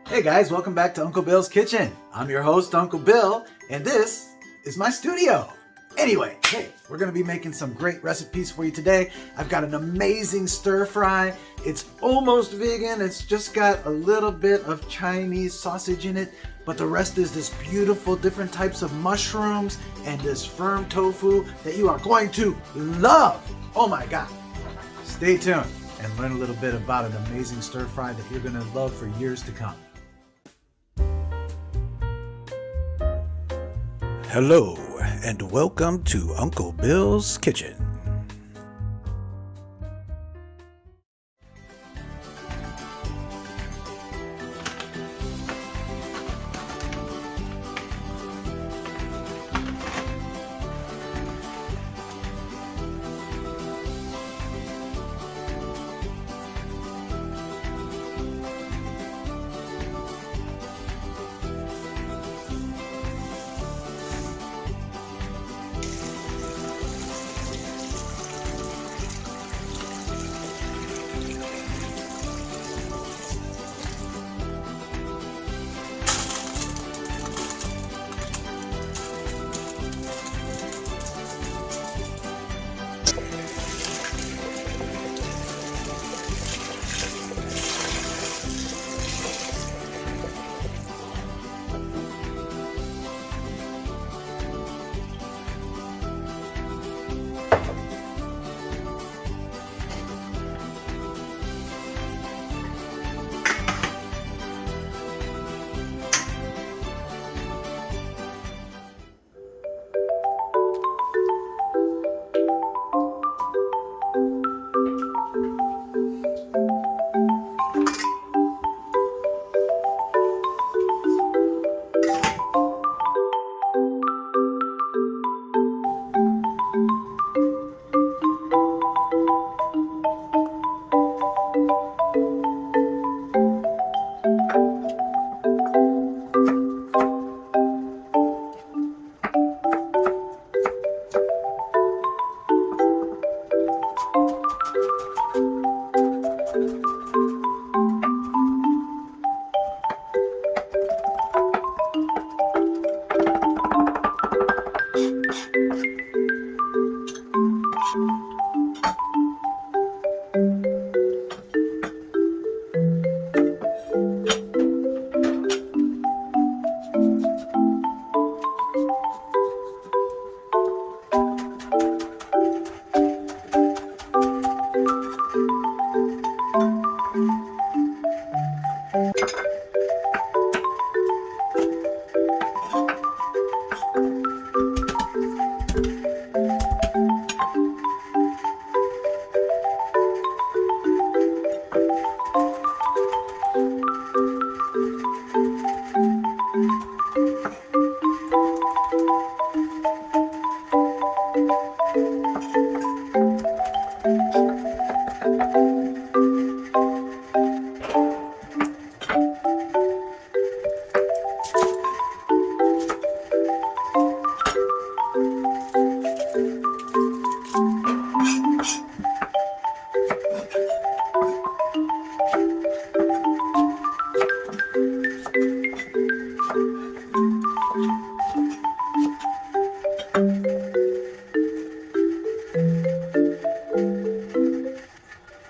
Hey guys, welcome back to Uncle Bill's Kitchen. I'm your host, Uncle Bill, and this is my studio. Anyway, hey, we're gonna be making some great recipes for you today. I've got an amazing stir fry. It's almost vegan. It's just got a little bit of Chinese sausage in it, but the rest is this beautiful different types of mushrooms and this firm tofu that you are going to love. Oh my God. Stay tuned and learn a little bit about an amazing stir fry that you're gonna love for years to come. Hello, and welcome to Uncle Bill's Kitchen.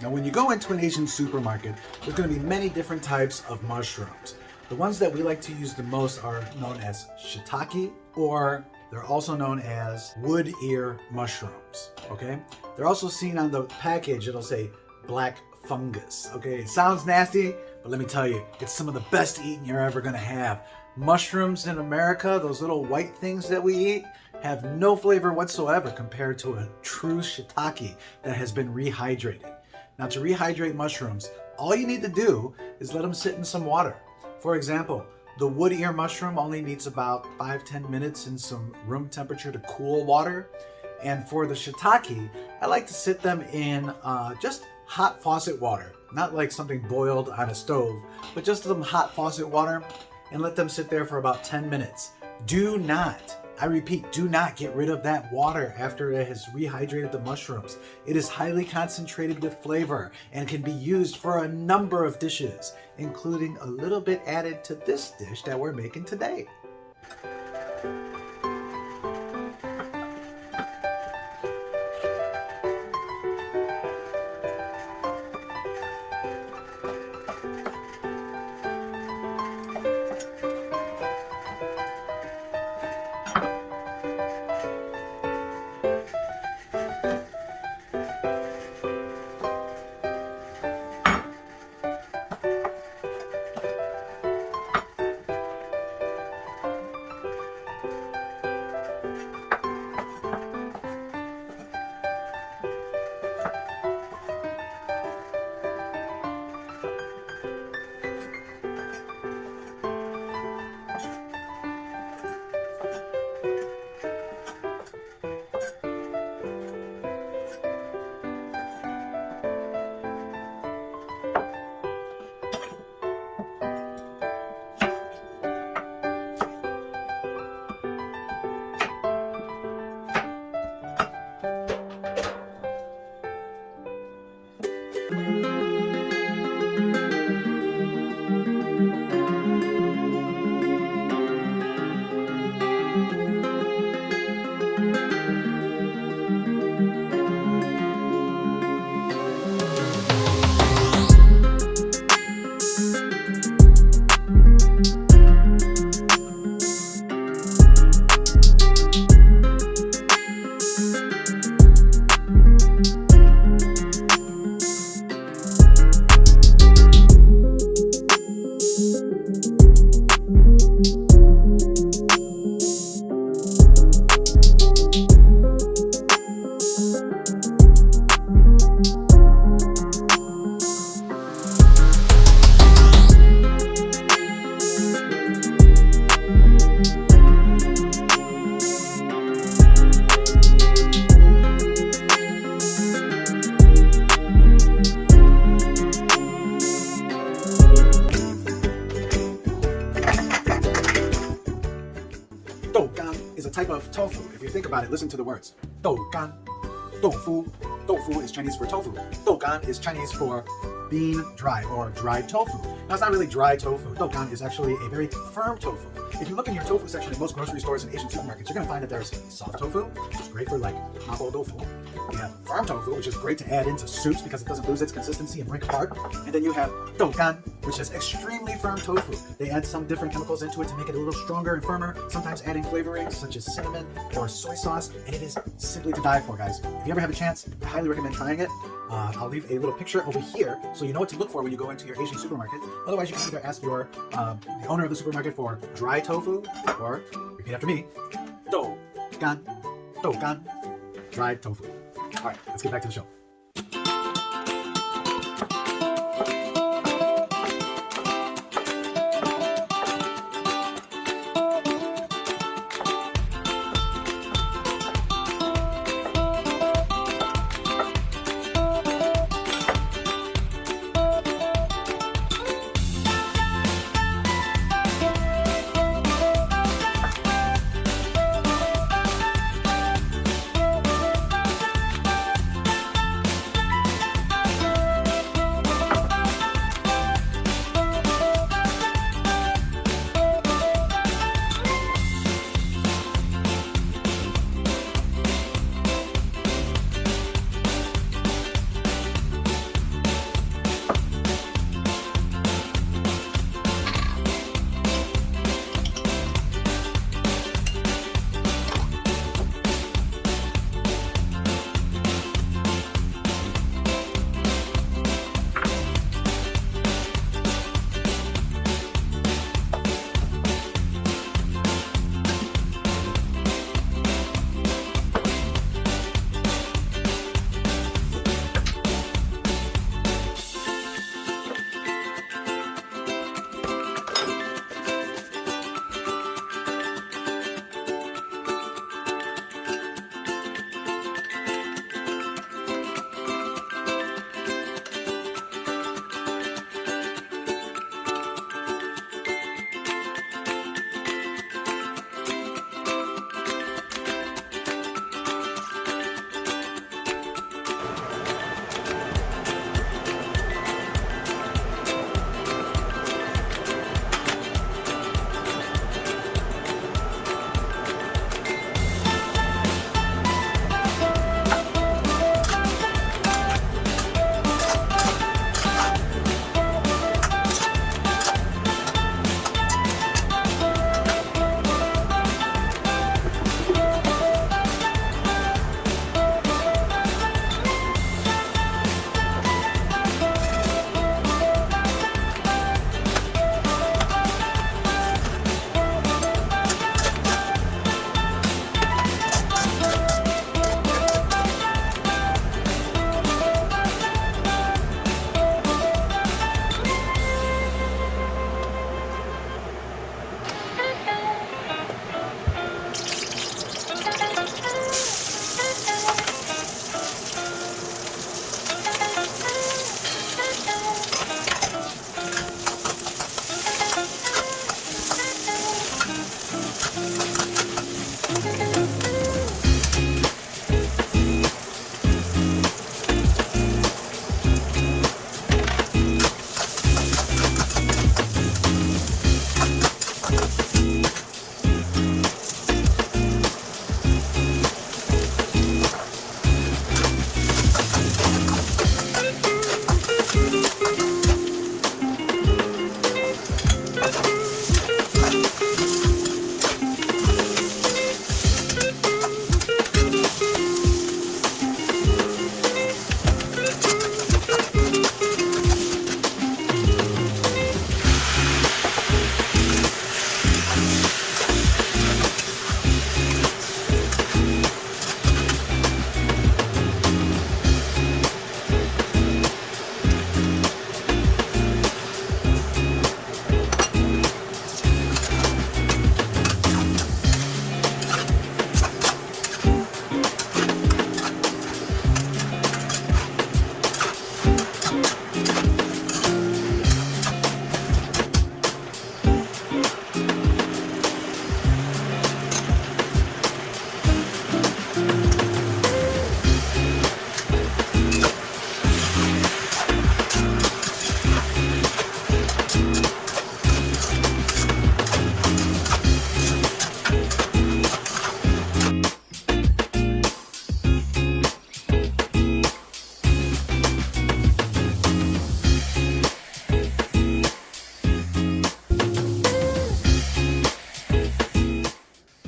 When you go into an Asian supermarket, there's going to be many different types of mushrooms. The ones that we like to use the most are known as shitake, or they're also known as wood ear mushrooms, okay? They're also seen on the package, it'll say black fungus, okay? It sounds nasty, but let me tell you, it's some of the best eating you're ever going to have. Mushrooms in America, those little white things that we eat, have no flavor whatsoever compared to a true shitake that has been rehydrated. Now, to rehydrate mushrooms, all you need to do is let them sit in some water. For example, the wood ear mushroom only needs about 5-10 minutes in some room temperature to cool water. And for the shiitake, I like to sit them in just hot faucet water, not like something boiled on a stove, but just some hot faucet water, and let them sit there for about 10 minutes. Do not, I repeat, do not get rid of that water after it has rehydrated the mushrooms. It is highly concentrated with flavor and can be used for a number of dishes, including a little bit added to this dish that we're making today. Dougan is a type of tofu. If you think about it, listen to the words. Dougan, tofu. Tofu is Chinese for tofu. Dougan is Chinese for bean dry or dried tofu. Now it's not really dry tofu. Dougan is actually a very firm tofu. If you look in your tofu section in most grocery stores and Asian supermarkets, you're going to find that there's soft tofu, which is great for like mapo tofu. You have firm tofu, which is great to add into soups because it doesn't lose its consistency and break apart. And then you have dougan, which is extremely firm tofu. They add some different chemicals into it to make it a little stronger and firmer, sometimes adding flavorings such as cinnamon or soy sauce, and it is simply to die for, guys. If you ever have a chance, I highly recommend trying it. I'll leave a little picture over here so you know what to look for when you go into your Asian supermarket. Otherwise, you can either ask the owner of the supermarket for dry tofu, or repeat after me, dougan, dougan, dried tofu. All right, let's get back to the show.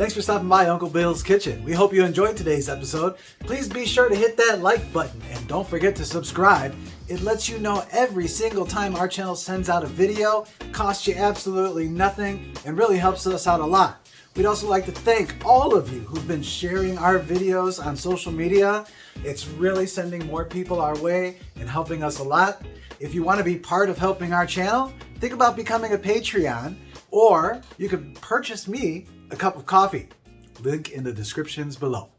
Thanks for stopping by Uncle Bill's Kitchen. We hope you enjoyed today's episode. Please be sure to hit that like button and don't forget to subscribe. It lets you know every single time our channel sends out a video, costs you absolutely nothing, and really helps us out a lot. We'd also like to thank all of you who've been sharing our videos on social media. It's really sending more people our way and helping us a lot. If you want to be part of helping our channel, think about becoming a Patreon, or you can purchase me a cup of coffee. Link in the descriptions below.